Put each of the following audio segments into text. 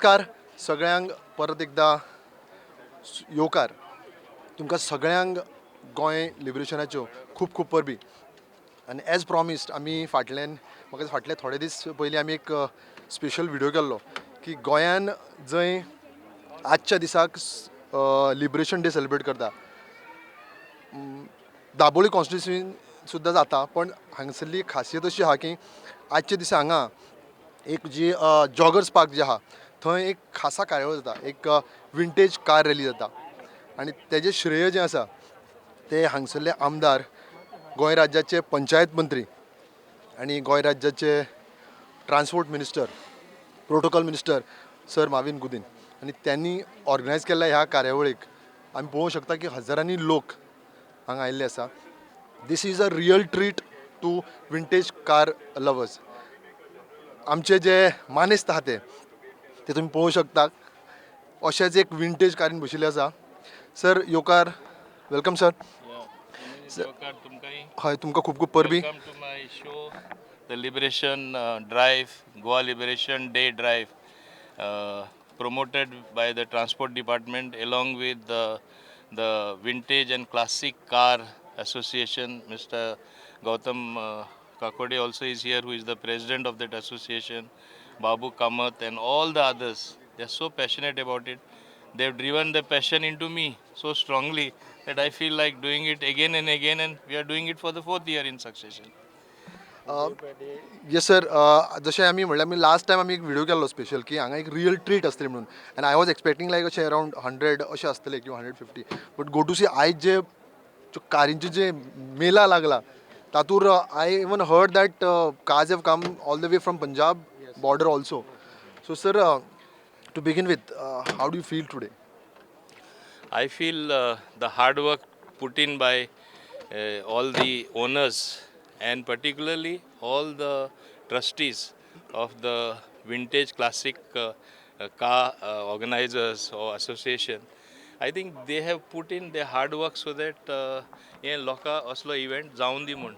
नमस्कार सगळ्यांक परत एकदा येवकार तुमकां सगळ्यांक गोंय लिबरेशनाच्यो खूब खूब परबी आनी एज प्रॉमिस्ड आमी फाटले थोडे दीस पयलीं आमी एक स्पेशल व्हिडिओ केल्लो की गोंयान जंय आजच्या दिसाक लिबरेशन डे सेलिब्रेट करता दाबोळी कॉन्स्टिट्युन्सीन सुद्दां जाता पण हांगसरली खासियत अशी आहा की आजच्या दिसा हांगा एक जी जॉगर्स पार्क जे आहा थंय एक खासा कार्यावळ जाता एक विंटेज कार रॅली जाता आनी तेजें श्रेय जें आसा ते हांगसरले आमदार गोंय राज्याचे पंचायत मंत्री आनी गोंय राज्याचे transport minister protocol minister sir Mauvin Godinho आनी त्यांनी ऑर्गनायज केल्ल्या ह्या कार्यावळीक आमी पळोवंक शकता की हजारांनी लोक हांगा आयिल्ले आसा. This is a real treat to vintage car lovers. आमचे जे मानेस्त आहा ते तुमी पळोवंक शकता अशेंच एक विंटेज कारीन बशिल्ले आसा. सर येवकार, वेलकम सर. हय तुमकां खूब खूब परबी. Welcome to my show, the Liberation Drive, Goa Liberation Day Drive, promoted by the Transport Department along with the Vintage and Classic Car Association. Mr. Gautam Kakode also is here, who is the president of that association, Babu Kamath and all the others. They are so passionate about it. They have driven the passion into me so strongly that I feel like doing it again and again, and we are doing it for the 4th year in succession. Yes sir, जशें आमी म्हणल्यार आमी last time आमी एक video केल्लो special की हांगा एक रियल ट्रीट आसतली म्हणून एंड आय वॉज एक्सपेक्टींग लायक अशें अरावंड 100 अशें आसतले किंवा 150 बट गो टू सी आयज जे कारींचे जे मेला लागला तातूंत I even heard that cars have come all the way from Punjab border also. So sir, to begin with, how do you feel today? I feel the hard work put in by all the owners and particularly all the trustees of the vintage classic car organizers or association. I think they have put in their hard work so that in Loka Oslo event जाऊन दी म्हणून.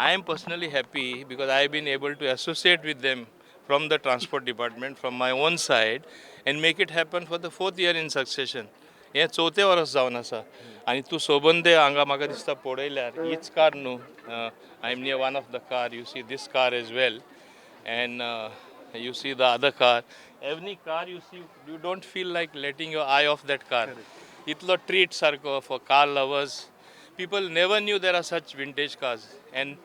I am personally happy because I have been able to associate with them from the transport department from my own side and make it happen for the 4th year in succession. हे 4थे वर्स जावन आसा आनी तूं सोबन ते हांगा म्हाका दिसता पळयल्यार हीच कार न्हू. I am near one of the car. You see this car as well and you see the other car. Every car you see, you don't feel like letting your eye off that car. Itlo treat sarko for car lovers. People never knew there are such vintage cars, and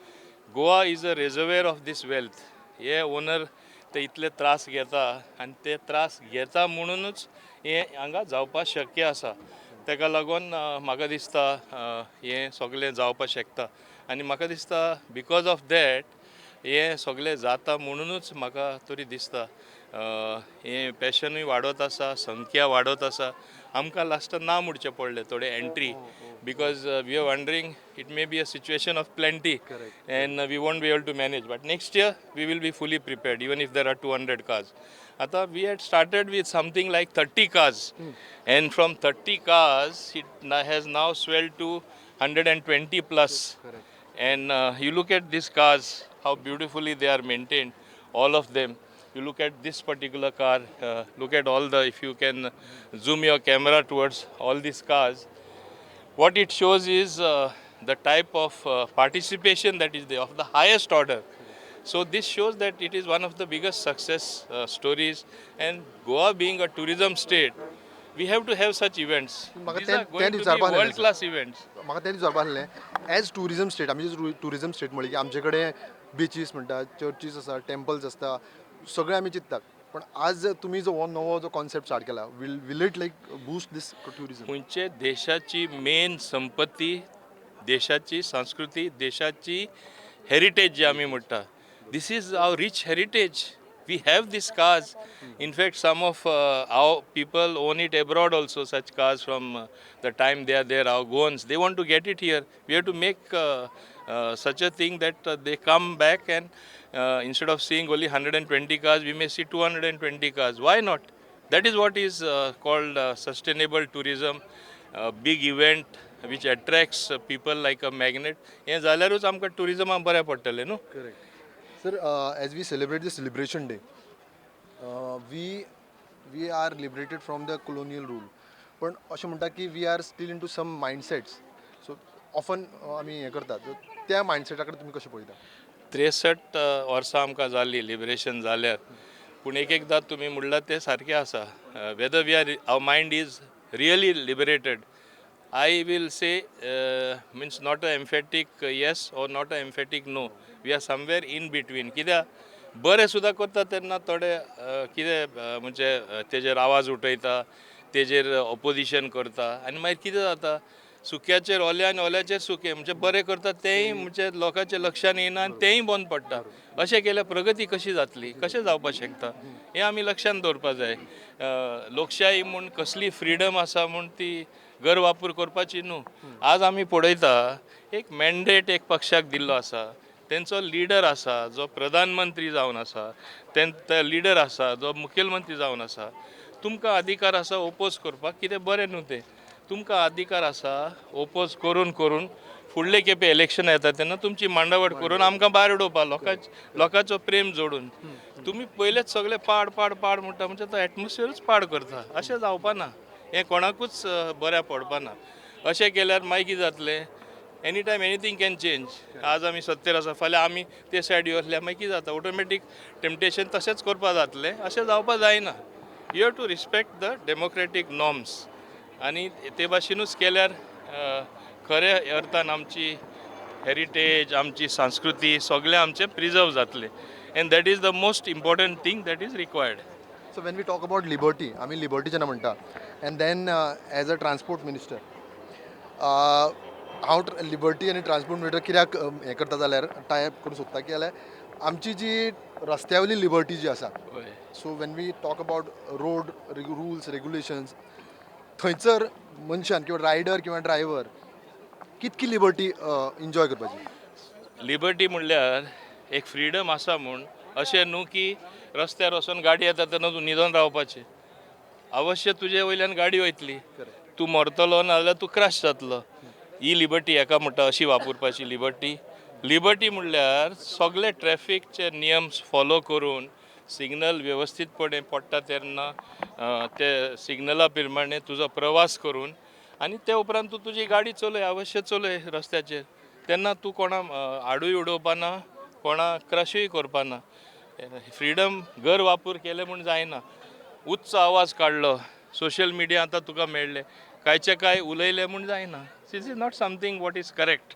Goa is a reservoir of this wealth. हे owner ते इतले त्रास घेता आनी ते त्रास घेता म्हणूनच हे हांगा जावपाक शक्य आसा. तेका लागून म्हाका दिसता हे सगळें जावपाक शकता आनी म्हाका दिसता बिकॉज ऑफ दॅट हे सगळें जाता म्हणूनच म्हाका तरी दिसता हे पॅशनूय वाडत आसा, संख्या वाडत आसा. आमकां लास्ट ना म्हणचें पडलें थोडे entry because we are wondering it may be a situation of plenty. Correct. And we won't be able to manage, but next year we will be fully prepared even if there are 200 cars. Ata we had started with something like 30 cars and from 30 cars it has now swelled to 120 plus. Correct. And you look at these cars, how beautifully they are maintained, all of them. You look at this particular car, look at all the, if you can zoom your camera towards all these cars, what it shows is the type of participation that is there of the highest order. So this shows that it is one of the biggest success stories, and Goa being a tourism state, we have to have such events. These are going to be world class events. म्हाका तें विचारपा आहलें age tourism state आमी tourism state म्हणली की आमचे कडेन beaches म्हणटा, churches आसा, टेम्पल्स आसता, सगळें आमी चिंततात. पण आज तुमी जो हो नवो जो कॉन्सेप्ट स्टार्ट केला, will it like boost this tourism? म्हणजे देशाची मेन संपत्ती, देशाची संस्कृती, देशाची हेरिटेज जी आमी म्हणटा, this is our rich heritage. We have these cars. In fact, some of our people own it abroad also, such cars from the time they are there, our Goans. They want to get it here. We have to make such a thing that they come back and instead of seeing only 120 cars, we may see 220 cars. Why not? That is what is called sustainable tourism, a big event which attracts people like a magnet. हे जाल्यारूच आमकां टुरिजमाक बऱ्या पडटलें न्हू. Correct. Sir, as we celebrate this Liberation Day, we we are liberated from the colonial rule, पण अशें म्हणटा की we are still in to some mindsets. So often आमी हें करतात, त्या मायंडसेटा कडेन तुमी कशें पळयता? 63 वर्सां आमकां जाली लिबरेशन जाल्यार, पूण एक एकदां तुमी म्हणलां तें सारकें आसा. Whether we are our mind is really liberated, I will say means not a emphatic yes or not a emphatic no. We are somewhere in between. कित्याक बरें सुद्दां करता तेन्ना थोडे कितें म्हणजे तेजेर आवाज उठयता, तेजेर ऑपोजिशन करता, आनी मागीर कितें जाता, सुक्याचेर ओले आनी ओल्याचेर सुके. म्हणजे बरें करता तेंय म्हणजे लोकांच्या लक्षान येना आनी तेंय बंद पडटा. अशें केल्यार प्रगती कशी जातली, कशें जावपाक शकता, हें आमी लक्षान दवरपाक जाय. लोकशाही म्हूण कसली फ्रिडम आसा म्हूण ती गैरवापर करपाची न्हू. आज आमी पळयता एक मॅन्डेट एक पक्षाक दिल्लो आसा, तेंचो लिडर आसा जो प्रधानमंत्री जावन आसा, तें लिडर आसा जो मुखेलमंत्री जावन आसा. तुमकां अधिकार आसा ओपोज करपाक, कितें बरें न्हू तें. तुमकां अधिकार आसा ओपोज करून करून फुडले खेपे इलेक्शन येता तेन्ना तुमची मांडावळ करून आमकां भायर उडोवपाक, लोकांचो प्रेम जोडून. तुमी पयलेच सगळे पाड पाड पाड म्हणटा म्हणजे तो एटमॉस्फियरूच पाड करता. अशें जावपाना, हें कोणाकूच बऱ्या पडपाना. अशें केल्यार मागीर कितें जातलें, any time anything can change. आज आमी सत्तेर आसा, फाल्यां आमी ते सायडीर वसल्यार मागीर कितें जाता, ऑटोमॅटीक टेम्पटेशन तशेंच करपाक जातलें. अशें जावपाक जायना. You have to respect the democratic norms, आनी ते भाशेनूच केल्यार खऱ्या अर्थान आमची हेरिटेज, आमची संस्कृती सगळें आमचें प्रिजर्व जातलें. And that is the most important thing that is required. So when we talk about liberty, आमी लिबर्टी जेन्ना म्हणटा, and then as a transport minister, हांव लिबर्टी आनी ट्रान्सपोर्ट मिनिस्टर कित्याक हें करता जाल्यार टायप करूंक सोदता की जाल्यार आमची जी रस्त्यावयली लिबर्टी जी आसा, so when we talk about road rules regulations, थंयसर मनशान किंवा रायडर किंवा ड्रायव्हर कितकी लिबर्टी एन्जॉय करपाची? लिबर्टी म्हणल्यार एक फ्रिडम आसा म्हूण अशें न्हू की रस्त्यार वचून गाडी येता तेन्ना तूं न्हिदोन रावपाचें. अवश्य तुजे वयल्यान गाडी वयतली, तूं मरतलो नाजाल्यार तूं क्रॅश जातलो. ही लिबर्टी हेका म्हणटा अशी वापरपाची लिबर्टी. लिबर्टी म्हणल्यार सगळे ट्रॅफिकचे नियम फॉलो करून सिग्नल वेवस्थीतपणे पडटा तेन्ना ते सिग्नला प्रमाणे तुजो प्रवास करून आनी ते उपरांत तूं तुजी गाडी चलय, अवश्य चलय रस्त्याचेर. तेन्ना तूं कोणा आडूय उडोवपाना, कोणा क्रशूय करपाना. फ्रिडम गैर वापर केले म्हूण जायना. उच्च आवाज काडलो, सोशल मिडिया आतां तुका मेळ्ळे, कांयचे काय उलयले म्हूण जायना. This is not something what is correct.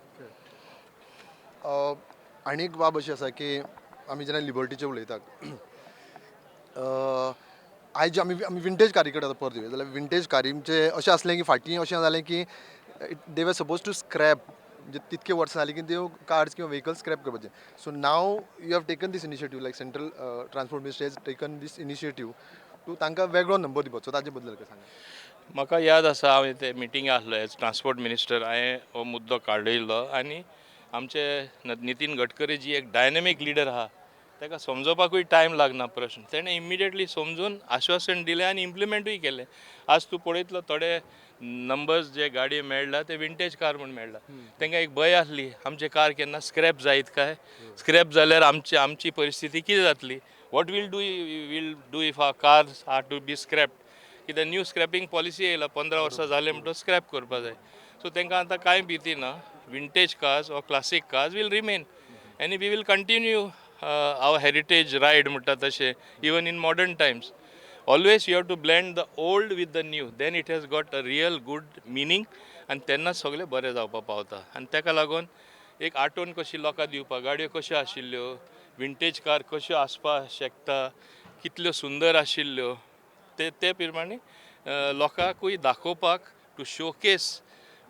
आनी एक बाब अशी आसा की आमी जेन्ना लिबर्टीचे उलयतात, आयज जे आमी विंटेज कारी कडेन परत येवया जाल्यार विंटेज कारींचे अशें आसलें की फाटीं अशें जालें की दे वर सपोज टू स्क्रॅप, म्हणजे तितके वर्सां जालीं की त्यो कार्स किंवा व्हेकल्स स्क्रॅप करपाचे. So now you have taken this initiative, like central transport minister has taken this initiative to तांकां वेगळो नंबर दिवपाचो. ताजे बद्दल कितें सांगा? म्हाका याद आसा हांवें ते मिटींग आसलो एज ट्रान्सपोर्ट मिनिस्टर, हांवें हो मुद्दो काडयल्लो आनी आमचे नितीन गडकरी जी एक डायनॅमीक लिडर आहा ताका समजोवपाकूय टायम लागना प्रश्न. तेणें इमिडिएटली समजून आश्वासन दिलें आनी इम्प्लिमेंटूय केलें. आज तूं पळयतलो थोडे नंबर्स जे गाडये मेळ्ळा ते विंटेज कार म्हूण मेळ्ळा. तांकां एक भंय आसली आमचे कार केन्ना स्क्रॅप जायत काय, स्क्रॅप जाल्यार आमची परिस्थिती कितें जातली, what will do if our cars are to be scrapped. कित्याक न्यू स्क्रॅपिंग पॉलिसी येयला, 15 वर्सां जाले म्हणटच स्क्रॅप करपा जाय. सो तांकां आतां कांय भिती ना. Vintage cars or classic cars will remain आनी we will continue our heritage ride म्हणटा तशें even in modern times. Always you have to blend the old with the new, then it has got a real good meaning आनी तेन्ना सगळें बरें जावपाक पावता. आनी ताका लागून एक आठवण कशी लोकांक दिवपाक, गाडयो कश्यो आशिल्ल्यो, विंटेज कार कश्यो आसपाक शकता, कितल्यो सुंदर आशिल्ल्यो, ते प्रमाणे लोकांकूय दाखोवपाक, to showcase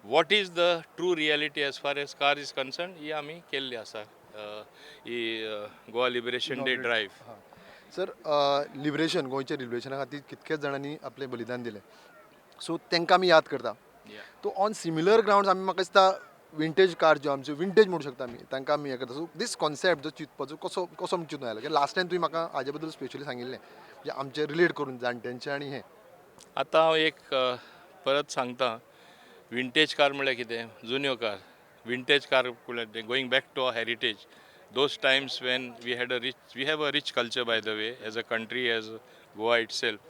what is the true reality as far as car is concern, ही आमी केल्ली आसा ही Goa liberation day drive. Sir, liberation, गोंयच्या लिबरेशना खातीर कितकेच जाणांनी आपलें बलिदान दिलें, सो तांकां आमी याद करता. तो ऑन सिमिलर ग्रावंड्स आमी म्हाका दिसता विंटेज कार ज्यो आमच्यो विंटेज म्हणूं शकता आमी, तांकां आमी हें करता. सो दीस कॉन्सेप्ट जो चिंतपाचो कसो चिंतून आयलो, की लास्ट टायम तुवें म्हाका हाजे बद्दल स्पेशली सांगिल्लें, म्हणजे आमचें रिलेट करून जाणट्यांचें आनी हें. आतां हांव एक परत सांगता, विंटेज कार म्हळ्यार कितें, जुन्यो कार. विंटेज कार म्हळ्यार going back to our heritage, those times when we have a rich culture by the way as a country, as Goa itself.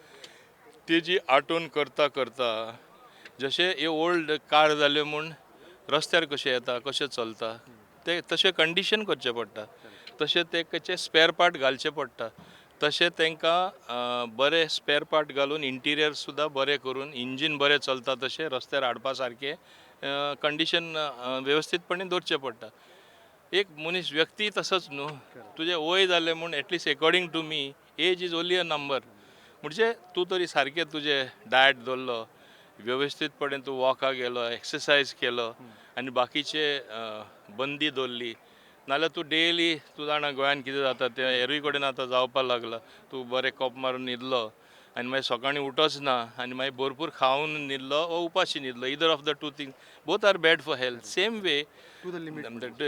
तेजी आठवण करता करता जशे हे ओल्ड कार जाले म्हूण रस्त्यार कशे येता कशे चलता ते तशें कंडिशन करचें पडटा तशें तेचे स्पेर पार्ट घालचे पडटा तशें तांकां बरे स्पेर पार्ट घालून इंटिरियर सुद्दां बरें करून इंजीन बरें चलता तशें रस्त्यार हाडपा सारकें कंडिशन वेवस्थीतपणे दवरचें पडटा एक मनीस व्यक्ती तसोच न्हू तुजें वय जालें म्हूण at least according to me age is only a number म्हणजे तूं तरी सारकें तुजें डायट दवरलो वेवस्थीतपणे तूं वॉकाक गेलो एक्सरसायज केलो आनी बाकीचे बंदी दवरली नाल्यार तूं डेली तूं जाणा गोंयान कितें जाता तें हेरूय कडेन आतां जावपाक लागला तूं बरें कोप मारून न्हिदलो आनी मागीर सकाळीं उठोच ना आनी मागीर भरपूर खावन न्हिदलो वो उपाशी न्हिदलो either of the two thing both are bad for health same way to the limit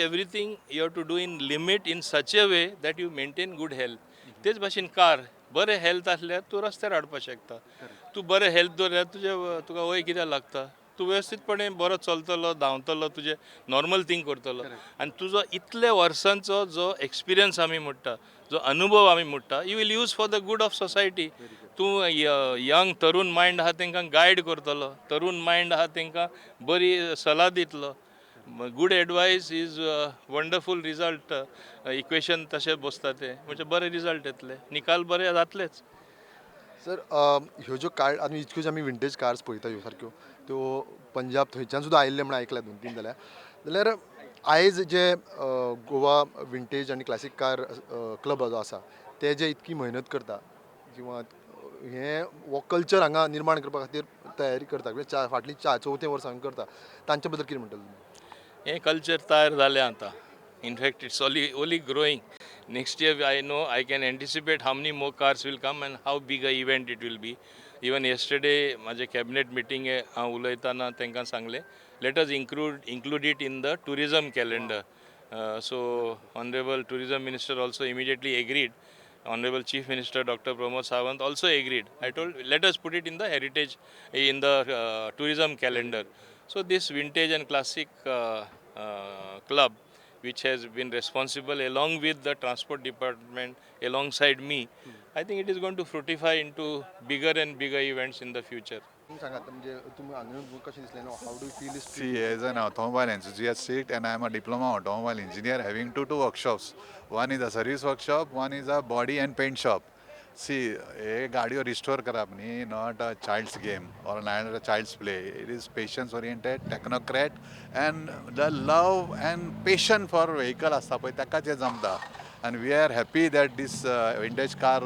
everything you have to do in limit in such a way that you maintain good health तेच भाशेन car बरें health आसल्यार तूं रस्त्यार हाडपाक शकता तूं बरें हेल्थ दवरल्यार तुका वय कित्याक लागता तूं वेवस्थीतपणे बरो चलतलो धांवतलो तुजें नॉर्मल थिंग करतलो आनी तुजो इतले वर्सांचो जो एक्सपिरियन्स आमी म्हणटा जो अनुभव आमी म्हणटा you will use for the good of society तूं यंग तरूण मायंड आहा तांकां गायड करतलो तरूण मायंड आहा तांकां बरी सलाह दितलो good advice is wonderful result equation तशें बसता ते म्हणजे बरे रिजल्ट येतले निकाल बरे जातलेच सर ह्यो ज्यो कार आमी इतक्योच आमी विंटेज कार्स पळयता ह्यो सारक्यो त्यो पंजाब थंयच्यान सुद्दां आयिल्ले म्हणून आयकल्या 2-3 जाल्यार आयज जे गोवा विंटेज आनी क्लासीक कार क्लब जो आसा ते जे इतकी मेहनत करता किंवा हे हो कल्चर हांगा निर्माण करपा खातीर तयारी करता फाटलीं 4-4 वर्सां करता तांचे बद्दल कितें म्हणटले तुमी हे कल्चर तयार जालें आतां in fact it's only growing next year I know I can anticipate how many more cars will come and how big a event it will be even yesterday म्हाजे कॅबिनेट मिटींग हांव उलयतना तांकां सांगलें let us include it in the tourism calendar so honourable tourism minister also immediately agreed Honorable Chief Minister Dr. Pramod Sawant also agreed. I told let us put it in the heritage, in the tourism calendar. So this vintage and classic club, which has been responsible along with the transport department alongside me, I think it is going to fructify into bigger and bigger events in the future. सांगात म्हणजे तुम्ही हांगा कशें दिसलें how do feel this See, as an automobile enthusiast, and I am a diploma automobile engineer, having two workshops. One is a service workshop, one is a body and paint shop. See, a gadio restore karap ni, not a child's game or not a child's play. It is patience-oriented, technocrat, and the love and passion for vehicle asta pay taka je jamta. And we are happy that this vintage car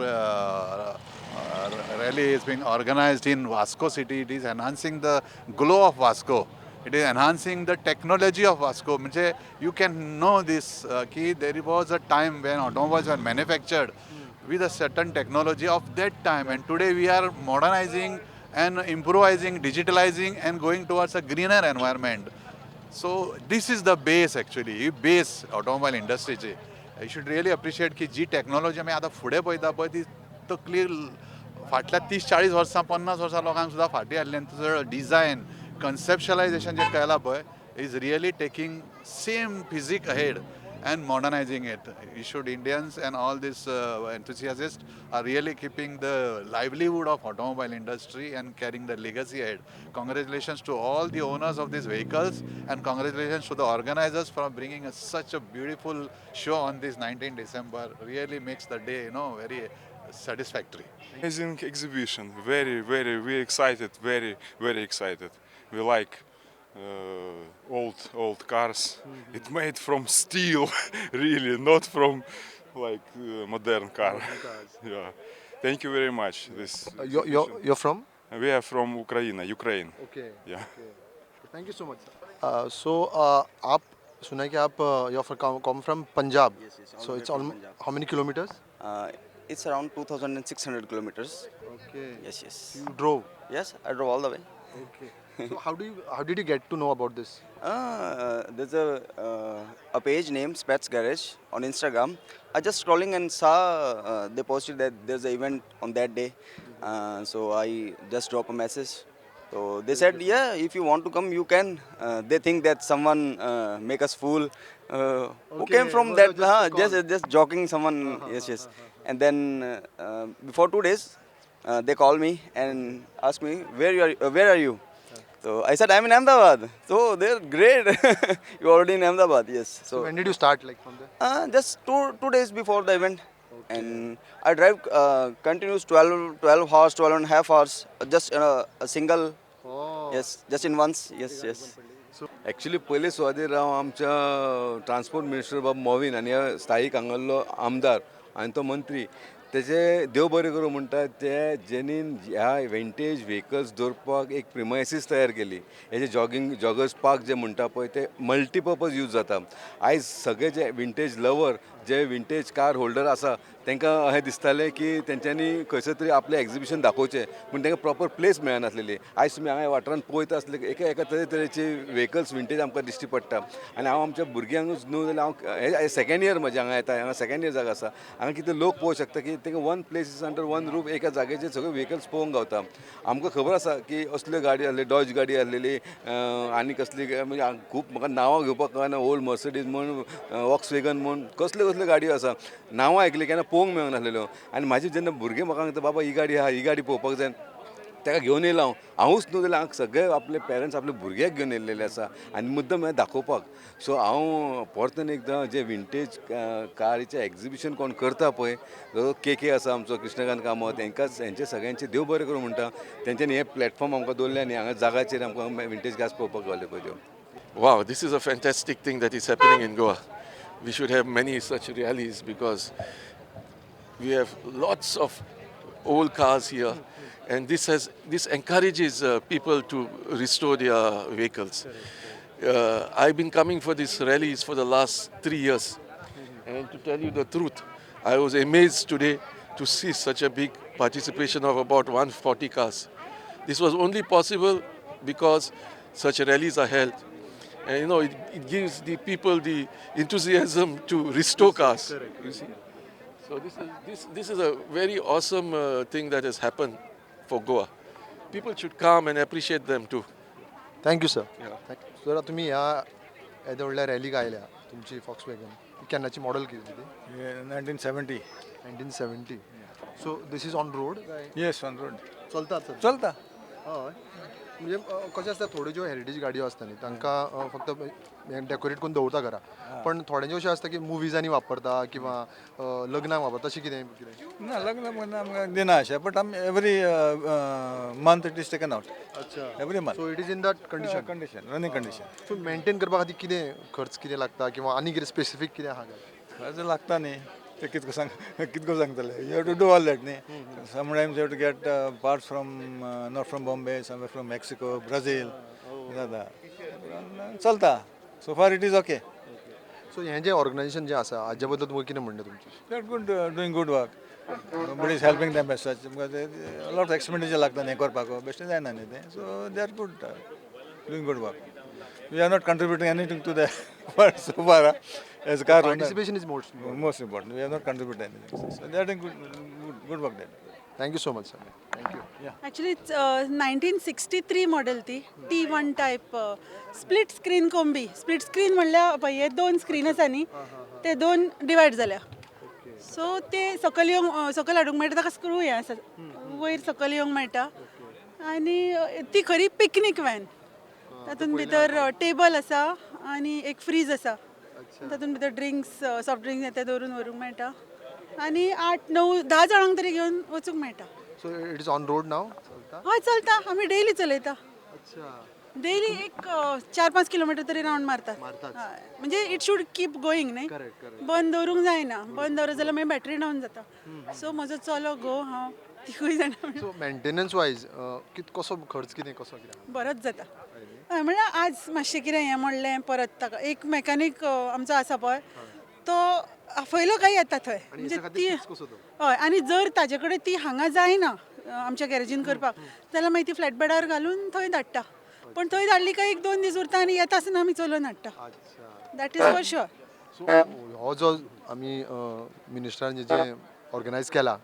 rally is being organized in Vasco city. It is enhancing the glow of Vasco. It is enhancing the technology of Vasco. You can know this, there was a time when automobiles were manufactured with a certain technology of that time. And today we are modernizing and improvising, digitalizing and going towards a greener environment. So this is the base actually, base automobile industry. You should really appreciate की जी technology आमी आतां फुडें पळयता पळय ती तकली फाटल्या 30-40 वर्सां 50 वर्सां लोकांक सुद्दां फाटीं हाडली आनी तुजो डिझायन कन्सेप्शलायजेशन जें केलां पळय is really taking same physique ahead and modernizing it. You should Indians and all these enthusiasts are really keeping the livelihood of automobile industry and carrying the legacy ahead. Congratulations to all the owners of these vehicles and congratulations to the organizers for bringing us such a beautiful show on this 19 December. Really makes the day, very satisfactory. Amazing exhibition. Very, very, we excited. Very, very excited. We like old cars. It made from steel, really, not from like modern car. Yeah. Thank you very much. This you're from we are from Ukraine. okay Yeah. Thank you so much so आप सुना है कि आप you're come from Punjab so it's almost how many kilometers It's around 2,600 kilometers. okay Yes, yes. you drove Yes, I drove all the way. okay so how did you get to know about this There's a page named Spets Garage on Instagram. I just scrolling and saw they posted that there's an event on that day. So I just dropped a message. So they said, yeah, if you want to come, you can. They think that someone make us fool. Who came from well, that? Just joking someone. Yes, yes. And then before 2 days, they call me and ask me where are you. So I said I'm in Ahmedabad. So they're great. You already in Ahmedabad, yes. So So when did you start like from there? just two days before the event. And I drive continuous 12 hours, 12 and a half hours, just a single, Oh. yes, just in once, yes. Actually पयले सुवातेर हांव आमच्या transport minister बाब मोविन आनी स्थायीक हांगालो आमदार आनी तो मंत्री तेजे देव बरें करूं म्हणटा ते जेनीन ह्या विंटेज व्हेकल्स दवरपाक एक प्रिमायसीस तयार केली. हे जे जॉगर्स पार्क जे म्हणटा पळय ते मल्टीपर्पज यूज जाता. आयज सगळे जे विंटेज लवर जे विंटेज कार होल्डर आसा तांकां अशें दिसतालें की तेंच्यांनी खंयसर तरी आपलें एक्झिबिशन दाखोवचें पूण तांकां प्रॉपर प्लेस मेळनासलेली. आयज तुमी हांगा वाठारांत पळयता आसले एका तरेतरेची व्हेकल्स विंटेज आमकां दिश्टी पडटा आनी हांव आमच्या भुरग्यांकूच न्हू जाल्यार हांव सेकेंड इयर म्हजें हांगा येता हांगा सेकेंड इयर जागा आसा हांगा कितें लोक पळोवंक शकता की तांकां one place is under one roof एका जाग्याचेर सगळे व्हेकल्स पळोवंक गावता. आमकां खबर आसा की असल्यो गाडी आहली डॉज गाडी आहलेली आनी कसली म्हणजे खूब म्हाका नांवां घेवपाक कळना ओल्ड मर्सडीज म्हण वॉक्स वेगन म्हण कसल्यो गाडयो आसा नांवां आयकली केन्ना पळोवंक मेळूंक नासलेल्यो आनी म्हाजे जेन्ना भुरगे म्हाका सांगता बाबा ही गाडी आहा ही गाडी पळोवपाक जाय ताका घेवन येयला हांवूच न्हू जाल्यार हांगा सगळे आपले पेरंट्स आपले भुरग्याक घेवन येयलेले आसा आनी मुद्दम हें दाखोवपाक. सो हांव परतून एकदां जे विंटेज कारीचें एक्झिबिशन कोण करता पळय के आसा आमचो कृष्णकांत कामत हेंकांच हेंचे सगळ्यांचे देव बरें करूं म्हणटा तेंच्यांनी हे प्लॅटफॉर्म आमकां दवरले आनी हांगा जागाचेर आमकां विंटेज कार्स पळोवपाक गावले पळय त्यो. Wow, this is a fantastic thing that is happening in Goa. We should have many such rallies because we have lots of old cars here, and this encourages people to restore their vehicles. I've been coming for these rallies for the last 3 years, and to tell you the truth, I was amazed today to see such a big participation of about 140 cars. This was only possible because such rallies are held. And you know, it gives the people the enthusiasm to restore cars. You see, so this is a very awesome thing that has happened for Goa. People should come and appreciate them too. Thank you sir. Yeah. Sir तुम्ही ह्या येद्या व्हडल्या रॅलीक आयल्या तुमची fox wagon केन्नाची model कितें ती 1970. 1970. So this is on road काय Yes, on road. चलतात सर चलता. हय म्हणजे कशें आसता थोड्यो ज्यो हेरिटेज गाडयो आसता न्ही तांकां फक्त डेकोरेट करून दवरता घरा पण थोड्यांच्यो अशें आसता की मुविजांनी वापरता किंवा लग्नाक वापरता तशें कितें ना लग्न म्हणून आमकां दिना अशें but every month it is taken out. अच्छा every month so it is in that condition. Condition running condition. So maintain करपा खातीर कितें खर्च कितें लागता किंवा आनी कितें स्पेसिफीक कितें आहा काय खर्च लागता न्ही ते कितको सांगतले you have to do all that न्ही. Sometimes you have to get parts from not from Bombay somewhere from Mexico Brazil जाता चलता. So far it is okay. So हें जें ऑर्गनायजेशन जें आसा हाजे बद्दल तुमकां कितें म्हणटा तुमचें they are good doing good work. Nobody is helping them as such lot of expenditure लागता न्ही करपाक बेश्टें जायना न्ही तें. So they are good doing good work. We are not contributing anything to the but so far as car participation is most most important. We have not contributed anything. So they are doing good work there. Thank you so much sir thank you. Actually 1963 model ती T1 type split screen Kombi. Split screen म्हणल्यार पळय हे 2 screen आसा न्ही ते 2 divide जाल्या. So ते सकयल हाडूंक मेळटा ताका स्क्रू हें आसा वयर सकयल येवंक मेळटा आनी ती खरी पिकनीक वॅन. तातूंत भितर टेबल आसा आनी एक फ्रीज आसा. तातूंत भितर ड्रिंक्स सॉफ्ट ड्रिंक्स ते दवरून व्हरूंक मेळटा आनी 8-9-10 जाणांक तरी घेवन वचूंक मेळटा. So it is on road now चलता. हय चलता. आमी डेली चलयता. अच्छा डेली एक 4-5 किलोमिटर तरी रावंड मारतात. हय म्हणजे इट शूड कीप गोईंग न्ही. बंद दवरूंक जायना. बंद दवरत जाल्यार मागीर बॅटरी डावन जाता. सो म्हजो चलो घोव हांव तिगूय जाणां सो मेंटेनन्स वायज कसो खर्च कितें कसो कितें बरोच जाता. हय म्हणल्यार आज मातशें कितें हें म्हणलें परत ताका एक मेकॅनीक आमचो आसा पळय तो फयलो काय येता थंय म्हणजे ती हय आनी जर ताजे कडेन ती हांगा जायना आमच्या गॅरेजीन करपाक जाल्यार मागीर ती फ्लॅट बेडार घालून थंय धाडटा. पण थंय धाडली काय 1-2 दीस उरता आनी येता आसतना आमी चलोवन हाडटा. That is for sure. So हो जो आमी मिनिस्टरान जें ऑर्गनायज केला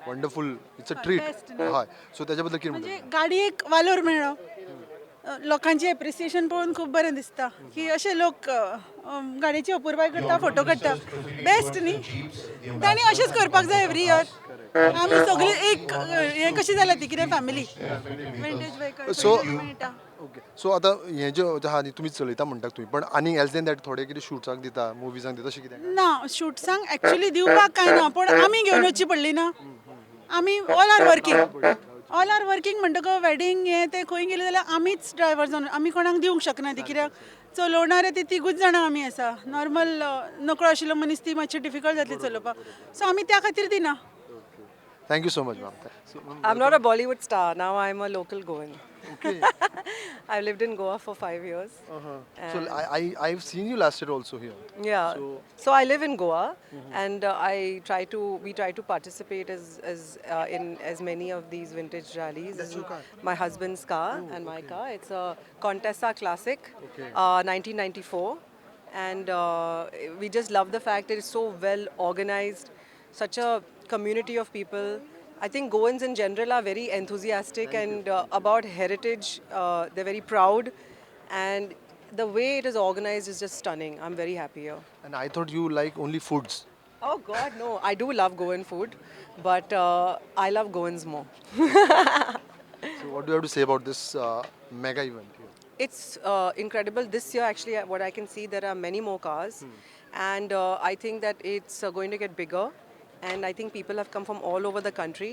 वंडरफूल इट्स अ ट्रीट. हय सो त्याच्या बद्दल कितें म्हणजे गाडयेक वालोर मेळ्ळो लोकांची एप्रिसिएशन पळोवन खूब बरें दिसता की अशे लोक गाडयेची अपुरबाय करता फोटो काडटा बेस्ट न्ही तांणी अशेंच करपाक जाय एवरी इयर आमी सगळी एक हें कशी जाल्या ती कितें फॅमिली विंटेज वेहिकल मेळटा ओके सो आतां हें जें आहा न्ही तुमी चलयता म्हणटा तुमी पण आनी एल्स देन दॅट थोडे कितें शूट्साक दिता मुवीजांक दिता तशें कितें ना शूट्सांक एक्चुअली दिवपाक काय ना पण आमी घेवन वचची पडली ना आमी ऑल आर वर्कींग म्हणटकच वेडींग हें तें खंय गेलें जाल्यार आमीच ड्रायव्हर जावन आमी कोणाक दिवंक शकना ती कित्याक चलोवणारे ती तिगूच जाणां आमी आसा नॉर्मल नकळो आशिल्लो मनीस ती मातशी डिफिकल्ट जातली चलोवपाक सो आमी त्या खातीर दिना thank you so much ma'am I'm not a Bollywood star. Now I'm a local Goan. Okay I've lived in Goa for 5 years. So I've seen you last year also here. Yeah. So I live in Goa, and we try to participate in as many of these vintage rallies. This is my husband's car and my car. It's a Contessa Classic, 1994, and we just love the fact that it's so well organized, such a community of people. I think Goans in general are very enthusiastic and about heritage. They're very proud, and the way it is organized is just stunning. I'm very happy here. And I thought you like only foods. Oh God, no! I do love Goan food, but I love Goans more. So what do you have to say about this mega event here? It's incredible. This year, actually, what I can see, there are many more cars, and I think that it's going to get bigger. And I think people have come from all over the country.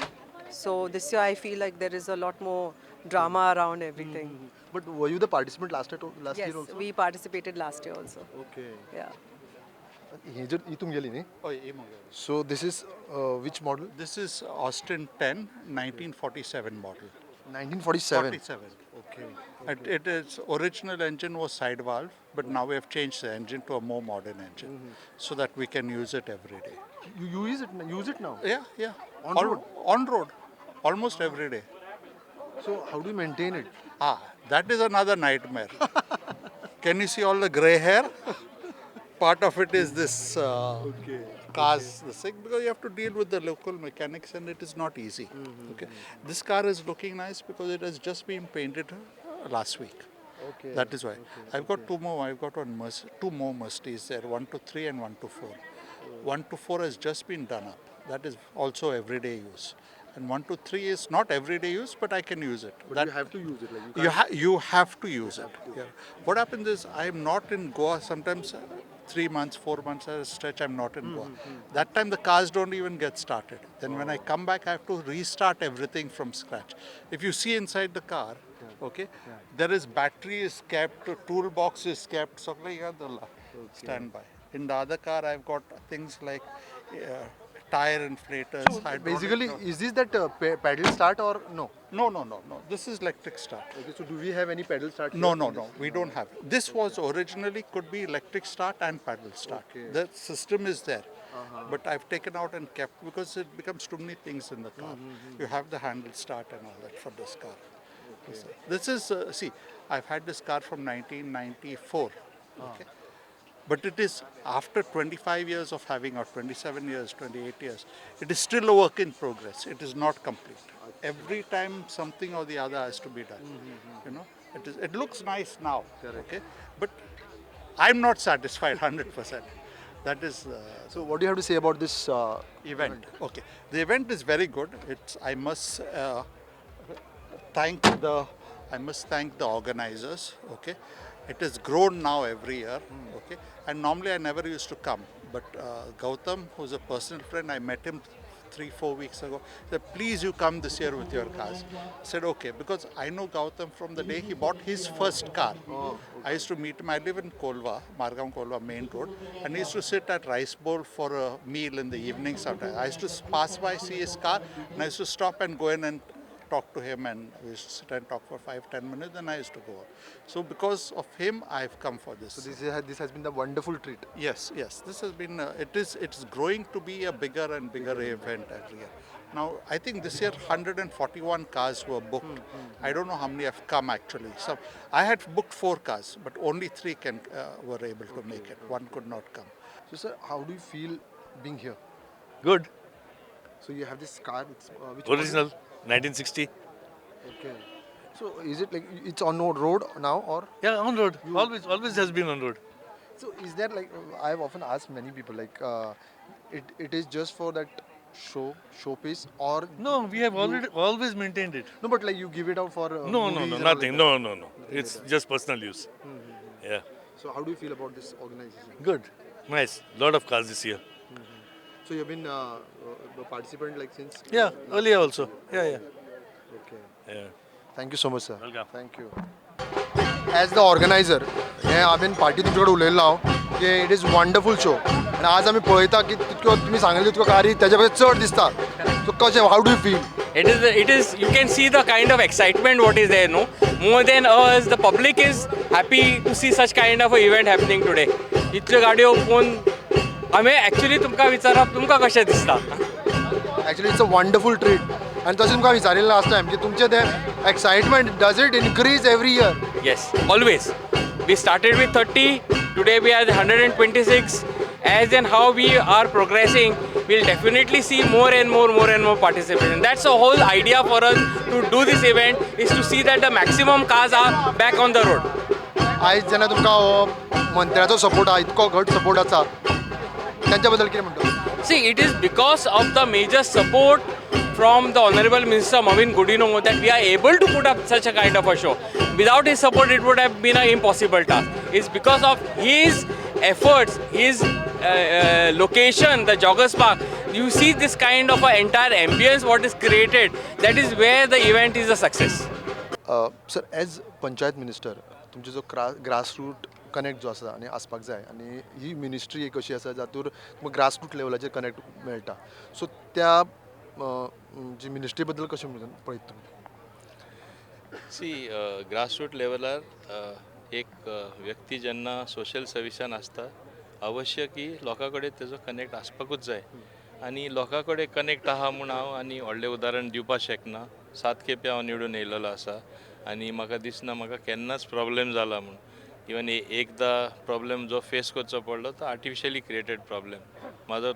So this year, I feel like there is a lot more drama around everything. But were you the participant last year Yes, year also? we participated last year also. Okay. Yeah. हे जर ही तुमगेली न्ही Oh, yeah. So this is which model? This is Austin 10, 1947 model. 1947. 47. Okay. It is original engine was side valve, but now we have changed the engine to a more modern engine, so that we can use it every day. You use it now. Yeah. On road? On road, almost every day. So how do you maintain it? That is another nightmare. Can you see all the gray hair? Part of it is this cars, the thing, because you have to deal with the local mechanics, and it is not easy. Okay, this car is looking nice because it has just been painted last week. Okay. That is why I've got two more. I've got two more Mercedes there, 1 to 3 and 1 to 4. 1 to 4 has just been done up. That is also everyday use. And 1 to 3 is not everyday use, but I can use it. But you have to use it. Like You have to use it. Yeah. What happens is I'm not in Goa. Sometimes 3 months, 4 months at a stretch, I'm not in Goa. That time the cars don't even get started. Then when I come back, I have to restart everything from scratch. If you see inside the car, okay, there is battery is kept, toolbox is kept, so standby. In the other car, I've got things like tire inflators. hydraulic basically, no- is this that pedal start or no? No. This is electric start. Okay, so do we have any pedal start? No, here? we don't have it. This was originally could be electric start and paddle start. Okay. The system is there. But I've taken out and kept because it becomes too many things in the car. You have the handle start and all that for this car. This is, see, I've had this car from 1994. Okay. But it is after 25 years of having, or 27 years, 28 years, it is still a work in progress. It is not complete. Every time something or the other has to be done. You know, it looks nice now. Okay. But I'm not satisfied 100%. That is. So what do you have to say about this Event. Okay. The event is very good. I must thank the organizers. Okay. It has grown now every year. Okay. And normally I never used to come, but Gautam, who's a personal friend, I met him 3-4 weeks ago, said, please you come this year with your cars. I said, okay, because I know Gautam from the day he bought his first car. I used to meet him, I live in Kolva, Margam Kolva main road, and he used to sit at Rice Bowl for a meal in the evening sometimes. I used to pass by, see his car, and I used to stop and go in and talk to him, and we used to sit and talk for 5-10 minutes, and I used to go out. So because of him, I've come for this. So this has been the wonderful treat. Yes. This has been, it's growing to be a bigger and bigger event every year. Now, I think this year 141 cars were booked. I don't know how many have come actually. So I had booked 4 cars, but only 3 were able to make it. 1 could not come. So sir, how do you feel being here? Good. So you have this car, it's which Original, 1960. model? Okay. So is it like it's on road now, or Yeah, on road. Always has been on road. so is there like I've often asked many people like it is just for that showpiece, or No, we have already always maintained it. no, but like you give it out for No, movies and all nothing. like that? No. It's just personal use. Yeah, So how do you feel about this organization? good, nice. Lot of cars this year. So you've been a participant like since Yeah, earlier also. Yeah. Okay. Yeah. Thank you so much, sir. Welcome. Thank you. As the organiser हे हांवें party तुमचे कडेन उलयल्लो हांव की it is wonderful show आनी आज आमी पळयता की तितक्यो तुमी सांगले तितक्यो कारी तेच्या पेक्षा चड दिसता सो कशें how do you feel it is you can see the kind of excitement what is there, no, more than us. The public is happy to see such kind of a event happening today. इतल्यो गाडयो पळोवन आमी actually तुमकां विचारप तुमकां कशें दिसता. Actually it's a wonderful treat आनी तशें तुमकां विचारिल्लें लास्ट टायम की तुमचें तें excitement does it increase every year Yes, always. We started with 30, today we are 126. As and how we are progressing, we'll definitely see more and more participation. That's the whole idea for us to do this event, is to see that the maximum cars are back on the road. आयज जेन्ना तुमकां हो मंत्र्याचो support आहा इतको घट support आसा त्यांच्या बद्दल कितें म्हणटा See, it is because of the major support from the Honorable Minister Mavin Gudino that we are able to put up such a kind of a show. Without his support, it would have been an impossible task. It's because of his efforts, his location, the Joggers Park. You see this kind of an entire ambience what is created. That is where the event is a success. Sir as panchayat minister तुमचो जो grassroot connect जो आसा आनी आसपाक जाय आनी ही ministry एक अशी आसा जातूर तुमकां ग्रासरूट लेवलाचेर कनेक्ट मेळटा सो त्या जी मिनिस्ट्री बद्दल कशें पळयता तुमी सी ग्रासरूट लेवलार एक व्यक्ती जेन्ना सोशल सर्विसान आसता अवश्य की लोकां कडेन तेजो कनेक्ट आसपाकूच जाय आनी लोकां कडेन कनेक्ट आहा म्हूण हांव आनी व्हडलें उदाहरण दिवपाक शकना 7 खेपे हांव निवडून येयलेलो आसा आनी म्हाका दिसना म्हाका केन्नाच प्रॉब्लेम जाला म्हूण इवन एकदां प्रॉब्लेम जो फेस करचो पडलो तो आर्टिफिशियली क्रिएटेड प्रॉब्लेम म्हाजो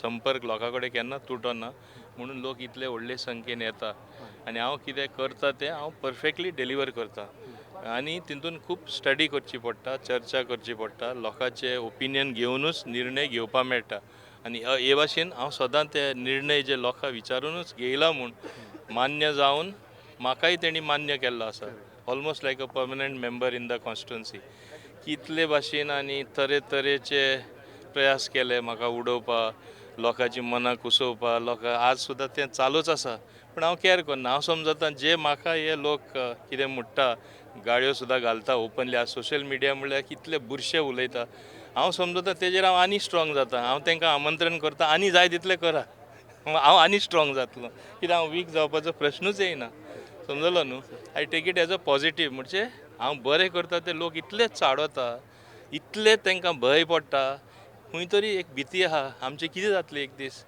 संपर्क लोकां कडेन केन्ना तुटो ना म्हणून लोक इतले व्हडले संख्येन येता आनी हांव कितें करता तें हांव परफेक्टली डिलिव्हर करता आनी तितून खूब स्टडी करची पडटा चर्चा करची पडटा लोकांचे ओपिनियन घेवनूच निर्णय घेवपाक मेळटा आनी हे भाशेन हांव सदां ते निर्णय जे लोकां विचारूनच घेयला म्हूण मान्य जावन म्हाकाय तेणी मान्य केल्लो आसा almost like a permanent member in the constituency कितले भाशेन आनी तरेतरेचे प्रयास केले म्हाका उडोवपाक लोकांची मनां कुसोवपाक लोकां आज सुद्दां तें चालूच आसा पूण हांव केअर करना हांव समजता जे म्हाका हे लोक कितें म्हणटा गाडयो सुद्दां घालता ओपनली आज सोशल मिडिया म्हणल्यार कितले बुरशे उलयता हांव समजता तेजेर हांव आनी स्ट्रॉंग जाता हांव तांकां आमंत्रण करता आनी जाय तितलें करा हांव आनी स्ट्रॉंग जातलो कित्याक हांव वीक जावपाचो प्रश्नूच येयना समजलो न्हू I take it as a positive म्हणजे हांव बरें करता ते लोक इतले चाडवता इतले तांकां भंय पडटा खंय तरी एक भीती आहा आमचें कितें जातलें एक दीस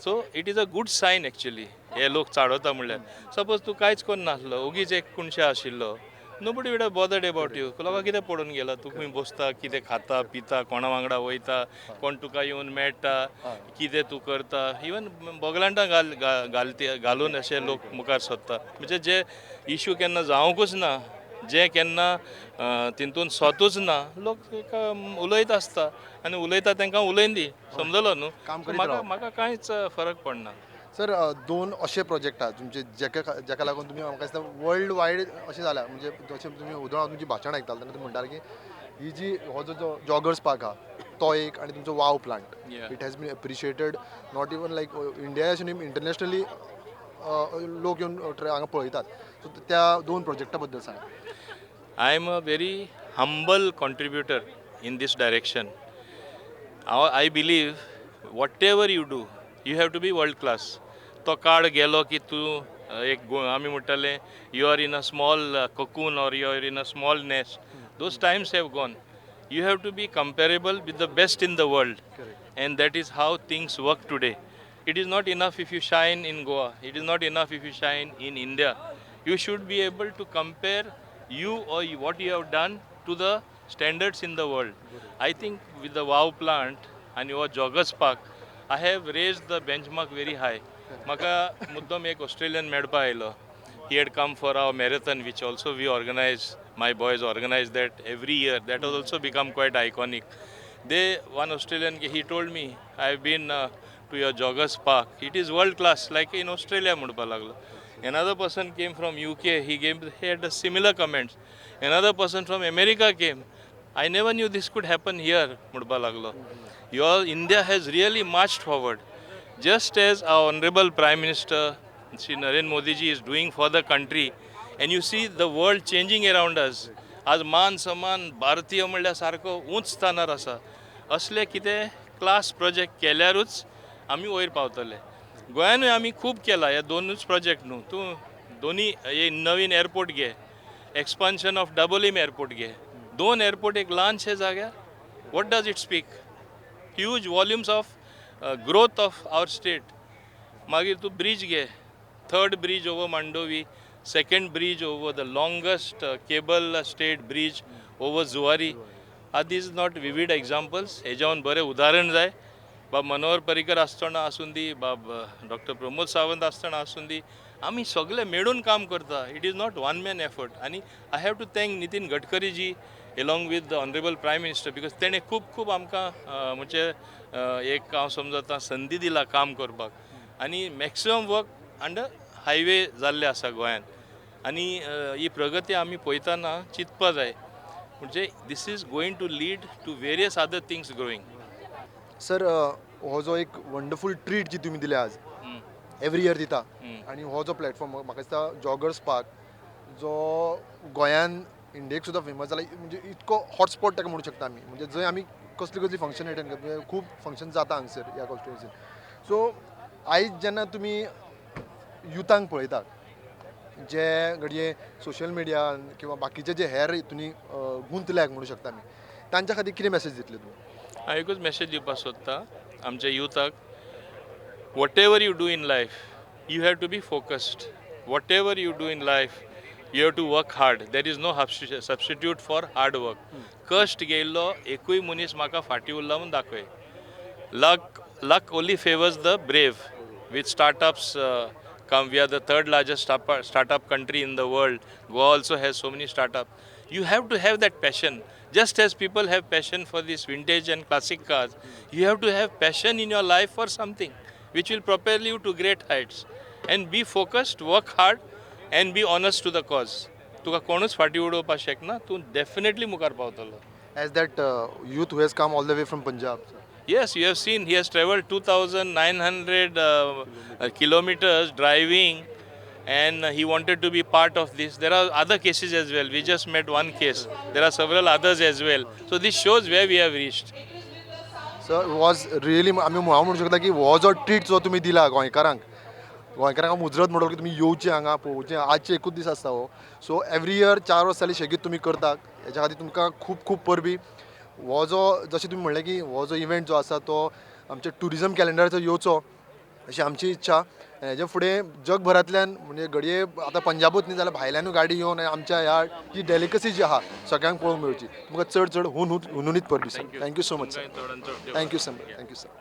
so it is a good sign actually हे लोक चाडवता म्हणल्यार सपोज तूं कांयच करनासलो ओगीच एक कुणशे आशिल्लो nobody would have bothered about you लोकांक कितें पडून गेला तूं खंय बसता कितें खाता पिता कोणा वांगडा वयता कोण तुका येवन मेळटा कितें तूं करता इवन बोगलांटां घालून अशे लोक मुखार सोदता म्हणजे जे इश्यू केन्ना जावंकूच ना जे केन्ना तितून स्वतूच ना लोक उलयत आसता आनी उलयता तांकां उलयन दी समजलो न्हू म्हाका कांयच फरक पडना सर दोन असे प्रोजेक्ट आहात तुमचे जेका लागून तुम्ही म्हाका दिसता वर्ल्ड वायड अशें जाल्या म्हणजे जशें तुमी उदाहरण तुमची भाशण आयकताले तेन्ना तुमी म्हणटाले की ही जी हो जो जॉगर्स पार्क आहा तो एक आनी तुमचो wow plant it has been appreciated not even like India अशें न्ही इंटरनॅशनली लोक येवन हांगा पळयतात सो त्या दोन प्रोजेक्टा बद्दल सांग I am a very humble contributor in this direction I believe whatever you do you have to be world class तो काळ गेलो की तूं एक आमी म्हणटाले you are in a small cocoon or you are in a small nest those times have gone you have to be comparable with the best in the world and that is how things work today it is not enough if you shine in Goa it is not enough if you shine in India you should be able to compare you or what you have done to the standards in the world. I think with the wow plant and your joggers park I have raised the benchmark very high. म्हाका मुद्दम एक Australian मेळपा आयलो he had come for our marathon, which also we organize. My boys organize that every year. That has also become quite iconic. One Australian, he told me, I've been to your joggers park. It is world class, like in Australia. Mudpa laglo. Another person came from UK. He had a similar comments. Another person from America came. I never knew this could happen here. Mudpa laglo. Your India has really marched forward, just as our honorable Prime Minister Shri Narendra Modi ji is doing for the country. And you see the world changing around us. आज मान सन्मान भारतीय म्हणल्या सारको उंच स्थानार आसा. असले कितें क्लास प्रोजेक्ट केल्यारूच आमी वयर पावतले. गोंयानूय आमी खूब केला ह्या दोनूच प्रोजेक्ट न्हू. तूं दोनी हे नवीन एअरपोर्ट घे, एक्सपान्शन ऑफ डबल एअरपोर्ट घे. 2 एअरपोर्ट एक ल्हानशे जाग्यार. What does it speak? Huge volumes of growth of our state. मागीर तूं ब्रिज घे, 3rd bridge over Mandovi, 2nd bridge over the longest cable stayed bridge over Zuari. Are these not vivid examples? हेजावन बरे उदाहरण जाय. बाब मनोहर पर्रीकर आसतना आसून दी, बाब डॉक्टर प्रमोद सावंत आसतना आसून दी, आमी सगळे मेळून काम करता. It is not one man effort. आनी I have to thank Nitin Gadkari ji along with the honorable prime minister, because तेणे खूब आमकां म्हणजे एक हांव समजता संदी दिला काम करपाक. आनी मॅक्सिमम वर्क अंडर हायवे जाल्ले आसा गोंयान. आनी ही प्रगती आमी पळयतना चिंतपा जाय. म्हणजे this is going to lead to various other things growing. Sir हो जो एक वंडरफूल ट्रीट जी तुम्ही दिले आज एवरी इयर दिता, आणि हो जो प्लॅटफॉर्म म्हाका दिसता जॉगर्स पार्क जो गोंयान इंडियेक सुद्दां फेमस जाला, म्हणजे इतको हॉटस्पॉट ताका म्हणू शकता आमी. म्हणजे जंय आमी कसली फंक्शन अटेंड करता, खूब फंक्शन जाता हांगसर ह्या कॉन्स्टिट्युएन्सीन. सो आयज जेन्ना तुमी युथांक पळयतात जे घडये सोशल मिडिया किंवा बाकीचे जे हेर हितूनी गुंतल्याक म्हणू शकता आमी, तांच्या खातीर कितें मॅसेज दितले तुमी? हांव एकूच मॅसेज दिवपाक सोदता आमच्या युथाक. Whatever you do in life, you have to be focused. Whatever you do in life, you have to work hard. There is no substitute for hard work. कष्ट गेल्लो एकूय मनीस म्हाका फाटी उरला म्हूण दाखय. Luck only favors the brave. With startups come, we are the 3rd largest startup country in the world. Goa also has so many startups. You have to have that passion. Just as people have passion for these vintage and classic cars, you have to have passion in your life for something which will propel you to great heights. And be focused, work hard, and be honest to the cause. तुका कोणूच फाटी उडोवपाक शकना. तूं definitely मुखार पावतलो. As that youth who has come all the way from Punjab. Yes, you have seen he has traveled 2,900 kilometers driving, and he wanted to be part of this. There are other cases as well. We just met one case. There are several others as well. So this shows where we have reached. So it was really आमी हांव म्हणू शकता की हो जो treat जो तुमी दिला गोंयकारांक मुजरत म्हणून की तुमी येवचे हांगा पळोवचे. आजचे एकूच दीस आसता हो. सो एवरी इयर 4 वर्सांनी शेगीत तुमी करतात. हेच्या खातीर तुमकां खूब परबी. हो जो जशें तुमी म्हणलें की हो जो इव्हेंट जो आसा तो आमच्या टुरिजम कॅलेंडराचो येवचो अशी आमची इच्छा. हेजे फुडें जगभरांतल्यान म्हणजे घडये आतां पंजाबूच न्ही जाल्यार भायल्यानूय गाडी येवन आमच्या ह्या जी डेलिकसी जी आहा सगळ्यांक पळोवंक मेळची. तुमकां चड हुनहुनीत परबी. Thank you so much sir. Thank you sir.